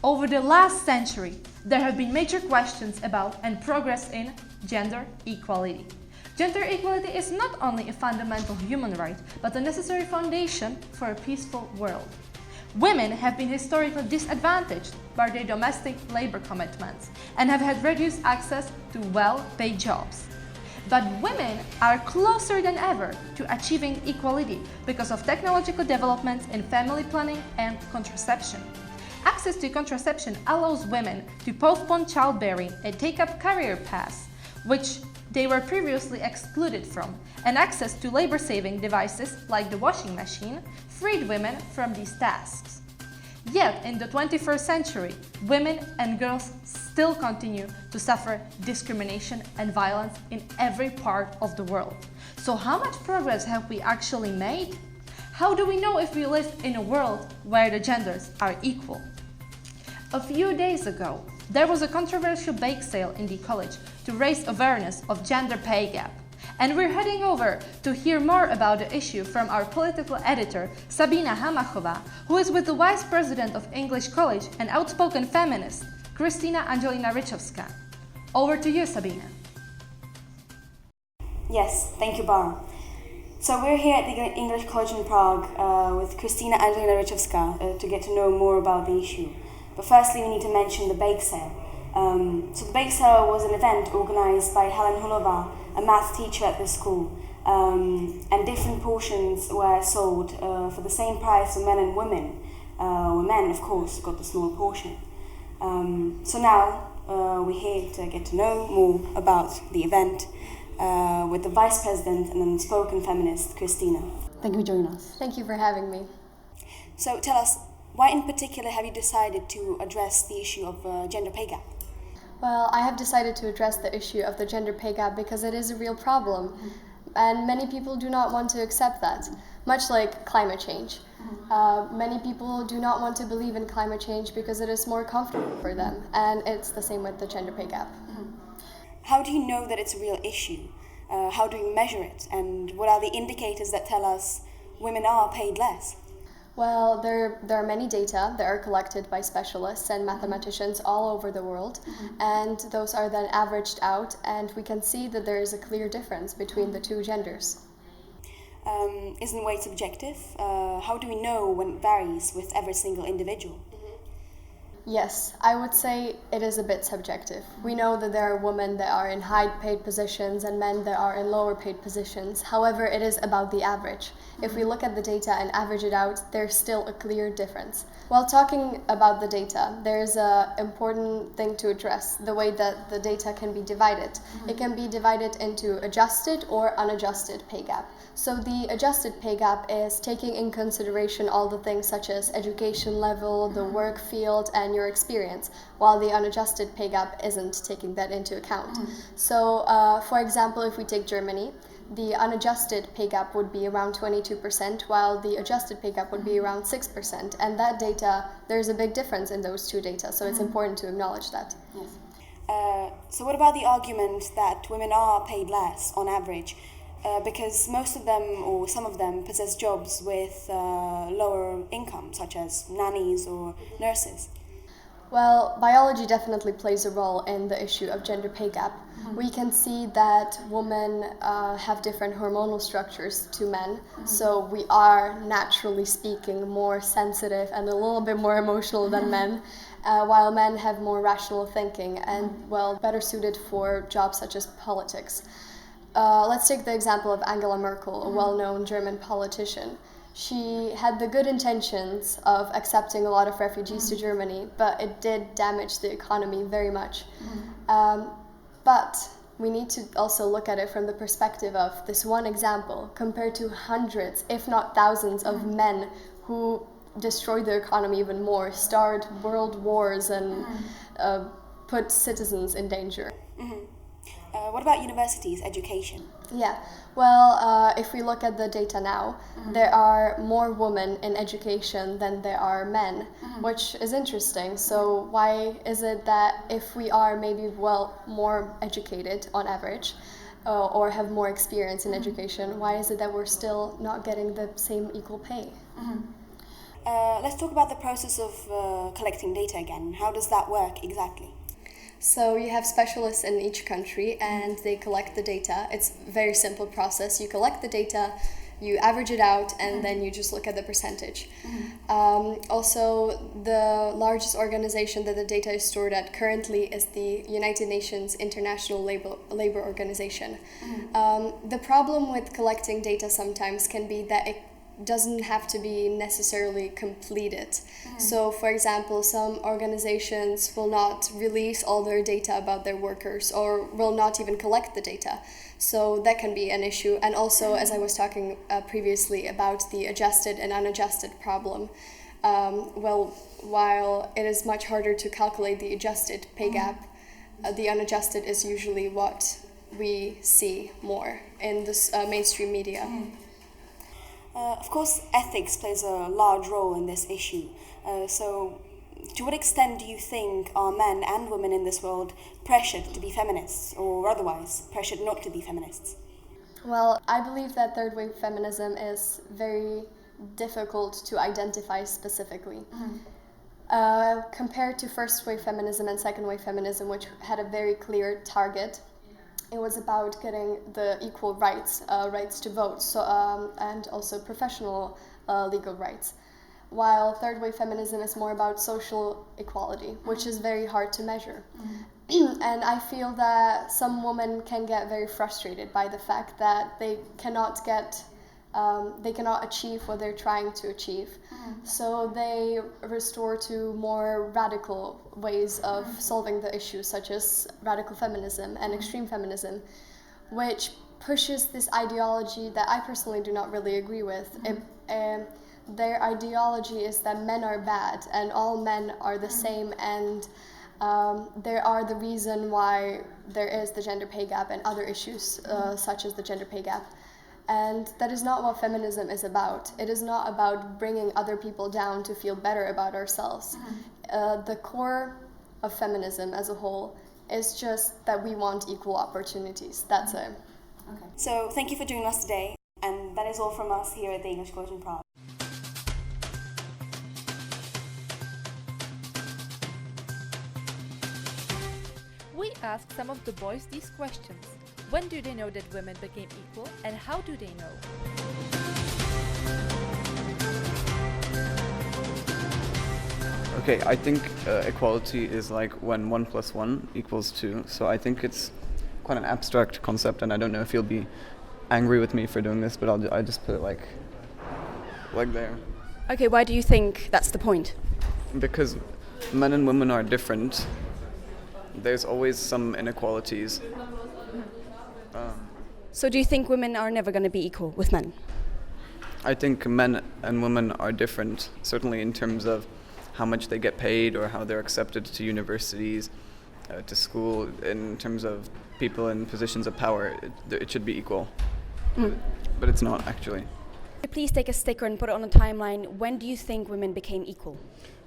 Over the last century, there have been major questions about and progress in gender equality. Gender equality is not only a fundamental human right, but a necessary foundation for a peaceful world. Women have been historically disadvantaged by their domestic labor commitments and have had reduced access to well-paid jobs. But women are closer than ever to achieving equality because of technological developments in family planning and contraception. Access to contraception allows women to postpone childbearing and take up career paths, which they were previously excluded from, and access to labor-saving devices like the washing machine freed women from these tasks. Yet, in the 21st century, women and girls still continue to suffer discrimination and violence in every part of the world. So how much progress have we actually made? How do we know if we live in a world where the genders are equal? A few days ago, there was a controversial bake sale in the college to raise awareness of gender pay gap. And we're heading over to hear more about the issue from our political editor, Sabina Hamachova, who is with the Vice President of English College and outspoken feminist, Kristina Angelina Rychowska. Over to you, Sabina. Yes, thank you, Bar. So we're here at the English College in Prague with Kristina Angelina Rychowska to get to know more about the issue. But firstly, we need to mention the bake sale. So the bake sale was an event organized by Helen Hulova, a math teacher at the school, and different portions were sold for the same price for men and women. Men, of course, got the small portion. So now we're here to get to know more about the event with the Vice President and unspoken feminist, Kristina. Thank you for joining us. Thank you for having me. So tell us, why in particular have you decided to address the issue of gender pay gap? Well, I have decided to address the issue of the gender pay gap because it is a real problem, and many people do not want to accept that, much like climate change. Many people do not want to believe in climate change because it is more comfortable for them, and it's the same with the gender pay gap. How do you know that it's a real issue? How do you measure it? And what are the indicators that tell us women are paid less? Well, there are many data that are collected by specialists and mathematicians all over the world, and those are then averaged out, and we can see that there is a clear difference between the two genders. Isn't weight subjective? How do we know when it varies with every single individual? Yes, I would say it is a bit subjective. We know that there are women that are in high-paid positions and men that are in lower-paid positions. However, it is about the average. If we look at the data and average it out, there's still a clear difference. While talking about the data, there's an important thing to address, the way that the data can be divided. It can be divided into adjusted or unadjusted pay gap. So the adjusted pay gap is taking in consideration all the things such as education level, the work field, and your experience, while the unadjusted pay gap isn't taking that into account. So, for example, if we take Germany, the unadjusted pay gap would be around 22%, while the adjusted pay gap would be around 6%. And that data, there's a big difference in those two data, so it's important to acknowledge that. Yes. So what about the argument that women are paid less on average? Because most of them, or some of them, possess jobs with lower income, such as nannies or nurses. Well, biology definitely plays a role in the issue of gender pay gap. We can see that women have different hormonal structures to men, so we are, naturally speaking, more sensitive and a little bit more emotional than men, while men have more rational thinking and, well, better suited for jobs such as politics. Let's take the example of Angela Merkel, a well-known German politician. She had the good intentions of accepting a lot of refugees to Germany, but it did damage the economy very much. But we need to also look at it from the perspective of this one example compared to hundreds, if not thousands, of men who destroyed the economy even more, started world wars, and put citizens in danger. What about universities, education? Yeah, well, if we look at the data now, there are more women in education than there are men, which is interesting. So why is it that if we are maybe, well, more educated on average, or have more experience in education, why is it that we're still not getting the same equal pay? Let's talk about the process of collecting data again. How does that work exactly? So you have specialists in each country and they collect the data. It's a very simple process. You collect the data, you average it out, and then you just look at the percentage. Also, the largest organization that the data is stored at currently is the United Nations International Labor Organization. The problem with collecting data sometimes can be that it doesn't have to be necessarily completed. So, for example, some organizations will not release all their data about their workers or will not even collect the data. So that can be an issue. And also, as I was talking previously about the adjusted and unadjusted problem, while it is much harder to calculate the adjusted pay gap, the unadjusted is usually what we see more in this mainstream media. Of course, ethics plays a large role in this issue. So, to what extent do you think are men and women in this world pressured to be feminists, or otherwise pressured not to be feminists? Well, I believe that third wave feminism is very difficult to identify specifically. Compared to first wave feminism and second wave feminism, which had a very clear target, it was about getting the equal rights, rights to vote, and also professional legal rights. While third wave feminism is more about social equality, which is very hard to measure. And I feel that some women can get very frustrated by the fact that they cannot achieve what they're trying to achieve. So they restore to more radical ways of solving the issue, such as radical feminism and extreme feminism, which pushes this ideology that I personally do not really agree with. Their ideology is that men are bad and all men are the same, and they are the reason why there is the gender pay gap and other issues such as the gender pay gap. And that is not what feminism is about. It is not about bringing other people down to feel better about ourselves. The core of feminism as a whole is just that we want equal opportunities. That's it. Okay. So thank you for joining us today, and that is all from us here at the English College in Prague. We asked some of the boys these questions. When do they know that women became equal, and how do they know? Okay, I think equality is like when 1 + 1 = 2. So I think it's quite an abstract concept, and I don't know if you'll be angry with me for doing this, but I just put it like there. Okay, why do you think that's the point? Because men and women are different. There's always some inequalities. So do you think women are never going to be equal with men? I think men and women are different, certainly in terms of how much they get paid or how they're accepted to universities, to school. In terms of people in positions of power, it should be equal. But it's not, actually. Please take a sticker and put it on a timeline. When do you think women became equal?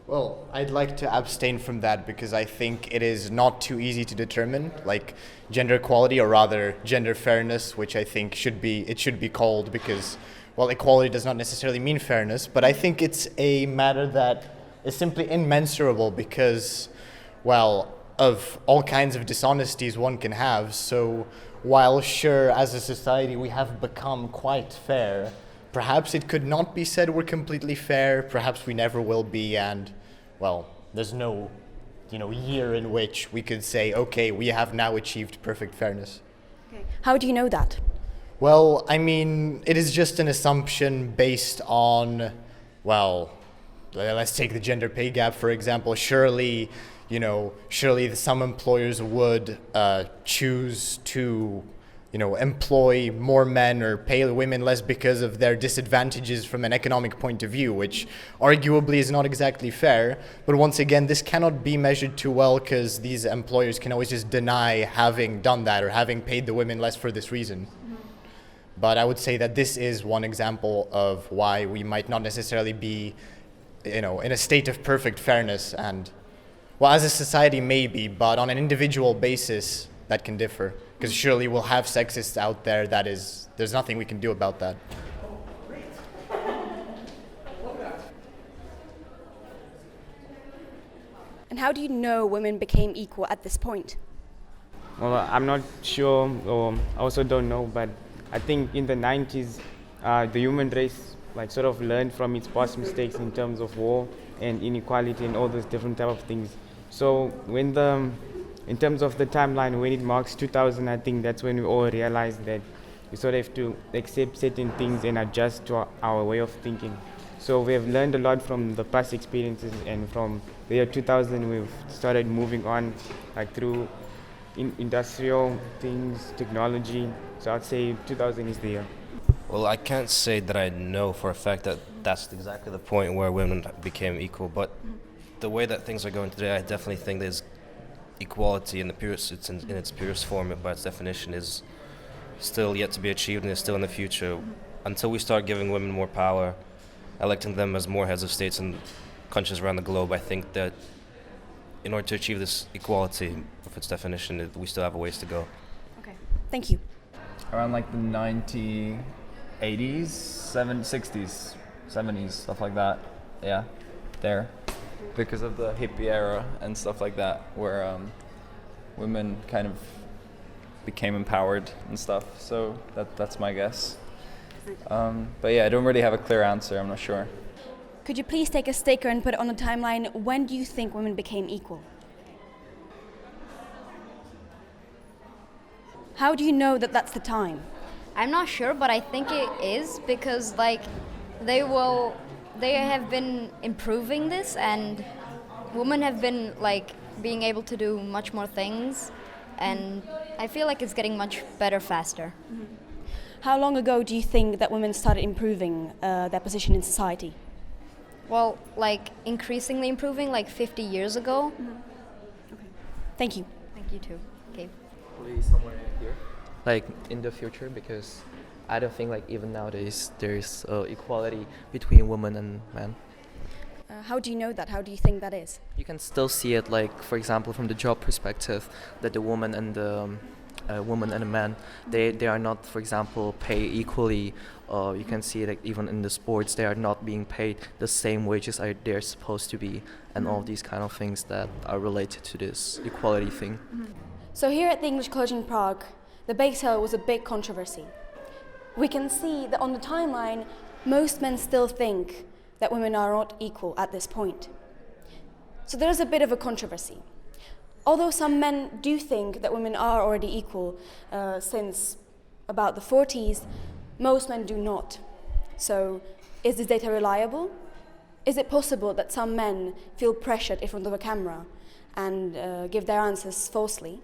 Well, I'd like to abstain from that because I think it is not too easy to determine, like gender equality, or rather gender fairness, which I think should be called, because, well, equality does not necessarily mean fairness, but I think it's a matter that is simply immensurable because, well, of all kinds of dishonesties one can have. So while sure, as a society we have become quite fair, perhaps it could not be said we're completely fair, perhaps we never will be, and, well, there's no, year in which we could say, okay, we have now achieved perfect fairness. Okay. How do you know that? Well, I mean, it is just an assumption based on, well, let's take the gender pay gap, for example. Surely some employers would choose to employ more men or pay women less because of their disadvantages from an economic point of view, which arguably is not exactly fair. But once again, this cannot be measured too well because these employers can always just deny having done that or having paid the women less for this reason. But I would say that this is one example of why we might not necessarily be, in a state of perfect fairness. And, well, as a society maybe, but on an individual basis, that can differ. Because surely we'll have sexists out there, there's nothing we can do about that. And how do you know women became equal at this point? Well, I'm not sure, or I also don't know, but I think in the 90s, the human race sort of learned from its past mistakes in terms of war and inequality and all those different type of things. So in terms of the timeline, when it marks 2000, I think that's when we all realized that we sort of have to accept certain things and adjust to our way of thinking. So we have learned a lot from the past experiences, and from the year 2000 we've started moving on through industrial things, technology. So I'd say 2000 is the year. Well, I can't say that I know for a fact that that's exactly the point where women became equal, but the way that things are going today, I definitely think there's equality in its purest form, by its definition, is still yet to be achieved and is still in the future. Until we start giving women more power, electing them as more heads of states in countries around the globe, I think that in order to achieve this equality of its definition, we still have a ways to go. Okay, thank you. Around the 80s, 60s, 70s, stuff like that. Yeah, there. Because of the hippie era and stuff like that, where women kind of became empowered and stuff. So that's my guess. But yeah, I don't really have a clear answer. I'm not sure. Could you please take a sticker and put it on the timeline? When do you think women became equal? How do you know that that's the time? I'm not sure, but I think it is because they have been improving this, and women have been being able to do much more things, and I feel like it's getting much better faster. How long ago do you think that women started improving their position in society? Well, increasingly improving 50 years ago. Okay. Thank you. Thank you too. Okay. Probably somewhere here, in the future, because I don't think even nowadays there's equality between women and men. How do you know that? How do you think that is? You can still see it, for example, from the job perspective, that the woman and the man, they are not, for example, paid equally. You can see it even in the sports, they are not being paid the same wages they're supposed to be, and all these kind of things that are related to this equality thing. So here at the English College in Prague, the bake sale was a big controversy. We can see that on the timeline, most men still think that women are not equal at this point. So there's a bit of a controversy. Although some men do think that women are already equal since about the 40s, most men do not. So is this data reliable? Is it possible that some men feel pressured in front of a camera and give their answers falsely?